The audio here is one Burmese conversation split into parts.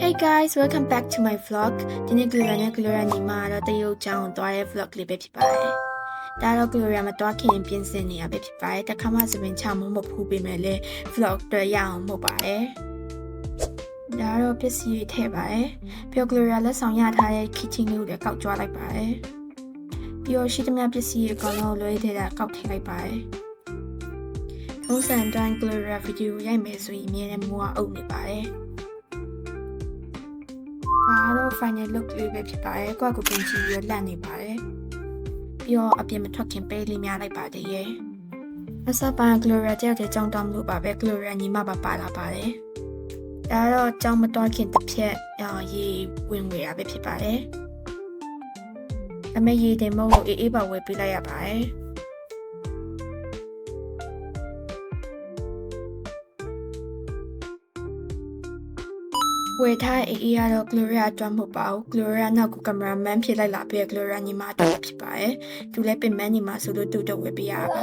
Hey guys, welcome back to my vlog. ဒီနေ့ Gloria နဲ့ Gloria ညီမကတော့တရုတ်ကျောင်းကိုသွားတဲ့ vlog လေးပဲဖြစ်ပါတယ်။ဒါတော့ Gloria မသွားခင်ပြင်ဆင်နေရပဲဖြစ်ပါတယ်။တခါမှစပင်ချမမဖူးပေးမယ်လေ vlog တွေ့ရအောင်မှုပါတယ်။ဒါတော့ပစ္စည်းတွေထည့်ပါတယ်။ပြီးတော့ Gloria လက်ဆောင်ရထားတဲ့ kitchen လေးကိုလည်းကောက်ကြွားလိုက်ပါတယ်။ပြီးတော့ရှိသမျှပစ္စည်းတွေအကောင်လုံးလွှဲထည့်တာကောက်ထည့်လိုက်ပါတယ်။ထုံးစံတိုင်း Gloria ဗီဒီယိုရိုက်မယ်ဆိုရင်အမြဲတမ်းမိုးအုပ်နေပါတယ်။ဒါတော့ final look လေးပဲဖြစ်ပါတယ်။ကိုယ့်ကိုပြင်ကြည့်ပြီးလန့်နေပါတယ်။ပြီးတော့အပြင်မထွက်ခင်ပေးလေးများလိုက်ပါသေးရဲ့။အစပိုင်း Gloria တယောက်တည်းကြောင်းတောင်းလို့ပါပဲ Gloria ညီမပါလာပါတယ်။ဒါတော့ကြောင်းမတော်ခင်တစ်ဖြက်ရေဝင်ဝေရပဲဖြစ်ပါတယ်။အမေရေတင်မဟုတ်အေးပါဝယ်ပေးလိုက်ရပါတယ်။ဝယ်ထားအေးရတော့ Gloria အတွက်မဟုတ်ပါဘူး Gloria နောက်ကကင်မရာမန်ဖြစ်လိုက်လာပြီး Gloria ညီမအတွက်ဖြစ်ပါတယ်သူလည်းပင်မညီမဆိုလို့တူတော့ဝယ်ပေးရပါ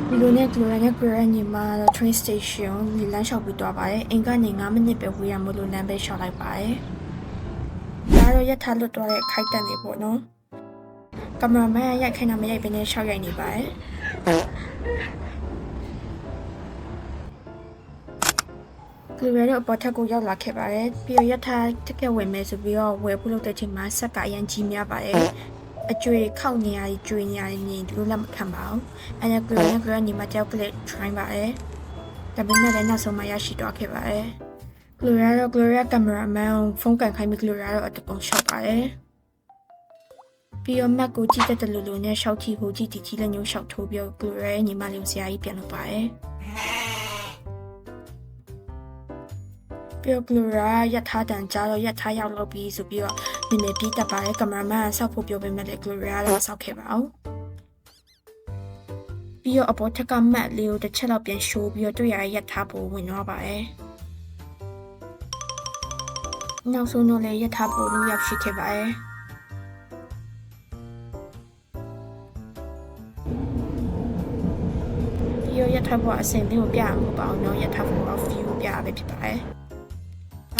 ဒီလိုနဲ့ Gloria နဲ့ Gloria ညီမတော့ train station လမ်းလျှောက်ပြီးသွားပါတယ်အိမ်ကနေ9မိနစ်ပဲဝေးရမလို့လမ်းပဲလျှောက်လိုက်ပါတယ်ဒါတော့ရက်ထားလွတ်သွားတဲ့ခိုက်တန်နေပေါ့နော်ကင်မရာမန်ရိုက်ခိုင်းတာမရိုက်ဘဲနဲ့ရှောက်ရိုက်နေပါတယ်Gloria တို့အပေါ်ထက်ကိုရောက်လာခဲ့ပါတယ်ပြီးတော့ရထားတက်ကက်ဝယ်မယ်ဆိုပြီးတော့ဝယ်ဖို့လုပ်တဲ့ချိန်မှာဆက်ကအရန်ကြီးများပါတယ်အကျွေခောက်နေရကျွေနေရမြင်လို့လက်မခံပါဘူးအဲဒါ Gloria ညီမတယောက်ကလေး try ပါတယ်ဒါပေမဲ့လည်းနောက်ဆုံးမှရရှိတော့ခဲ့ပါတယ် Gloria ကင်မရာမန်ဖုန်းကန်ခိုင်းပြီး Gloria တို့အတပုံရှောက်ပါတယ်ပြီးတော့ Mac ကိုကြည့်တဲ့လူနဲ့ရှောက်ချီကိုကြည့်တီလည်းညှိုးရှောက်ထိုးပြီး Gloria ညီမလေးကိုဆရာကြီးပြန်လုပ်ပါတယ်ပြီးတော့ Gloria ရထားတန်ကြတော့ရထားရောက်လို့ပြီးဆိုပြီးတော့နည်းနည်းပြေးတက်ပါတယ်ကင်မရာမန်ဆောက်ဖို့ပြောပေးမယ်လေ Gloria လည်းဆောက်ခဲ့ပါအောင်ပြီးတော့အပေါ်ထက်ကမတ်လေးကိုတစ်ချက်လောက်ပြန်ရှိုးပြီးတော့တွေ့ရရထားဖို့ဝင်သွားပါတယ်နောက်ဆုံးတော့လည်းရထားဖို့လို့ရောက်ရှိခဲ့ပါတယ်ပြီးတော့ရထားဖို့အစင်လေးကိုပြရမှာပေါ့နော်ရထားဖို့ view ပြရပဲဖြစ်ပါတယ်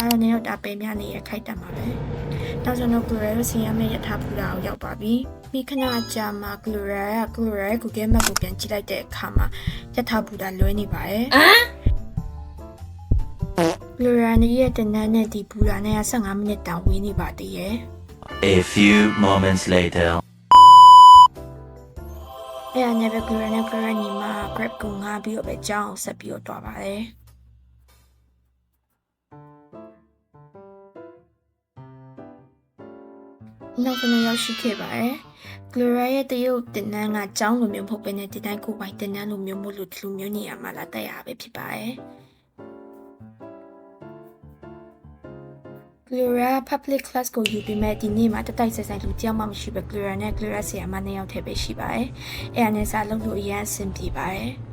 အားလုံးနဲ့တော့ပေးမြနေရခိုက်တတ်မှာပဲနောက်ဆုံးတော့ Gloria တို့ဆင်ရမယ့်ရထားဖူတာကိုရောက်ပါပြီပြီးခဏကြာမှ Gloria Google Map ကိုပြန်ကြည့်လိုက်တဲ့အခါမှာရထားဖူတာလွဲနေပါတယ်Gloria ရဲ့တနန်းနဲ့ဒီဖူတာနဲ့15မိနစ်တောင်ဝေးနေပါသေးရဲ့ A few moments later အဲ့ဒါနဲ့ပဲ Gloria နဲ့ Gloria ညီမ Grab ကိုငှားပြီးတော့ပဲကြောင်းဆက်ပြီးတော့တွားပါတယ်နောက်ဆုံးရောက်ရှိခဲ့ပါတယ်။ Gloria ရဲ့တရုတ်တင်နန်းကကျောင်းလိုမျိုးမဟုတ်ဘဲနဲ့ဒီတိုင်းကိုပိုင်တင်နန်းလိုမျိုးမို့လို့ဒီလိုမျိုးနေရာမှာလာတက်ရပဲဖြစ်ပါတယ်။ Gloria public class ကိုယူပြီးမဲ့ဒီနေ့မှာတတိုက်ဆိုင်လူတယောက်မှမရှိပဲ Gloria နဲ့ Gloria ဆရာမနှစ်ယောက်တည်းပဲရှိပါတယ်။အဲ့ဒါနဲ့စာလုပ်လို့အရင်အဆင်ပြေပါတယ်။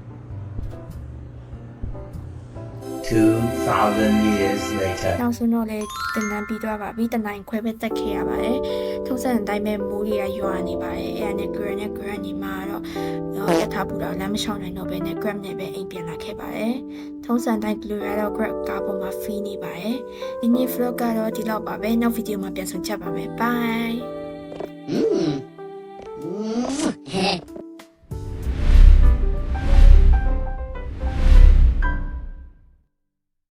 2,000 years later နောက်ဆုံးတော့လေတင်နန်းပြီးသွားပါပြီတနိုင်ခွဲပဲတက်ခဲ့ရပါတယ်ထုံးစံအတိုင်းပဲမိုးတွေကရွာနေပါတယ်အဲ့ဒါနဲ့ Gloria နဲ့ Gloria ညီမတော့ရထားပူတော့လမ်းမလျှောက်နိုင်တော့ဘဲနဲ့ Grab နဲ့ပဲအိမ်ပြန်လာခဲ့ပါတယ်ထုံးစံတိုင်း Gloria တော့ Grab ကားပေါ်မှာ free နေပါတယ်ဒီနေ့ vlog ကတော့ဒီလောက်ပါပဲနောက်ဗီဒီယိုမှာပြန်ဆုံကြပါမယ် bye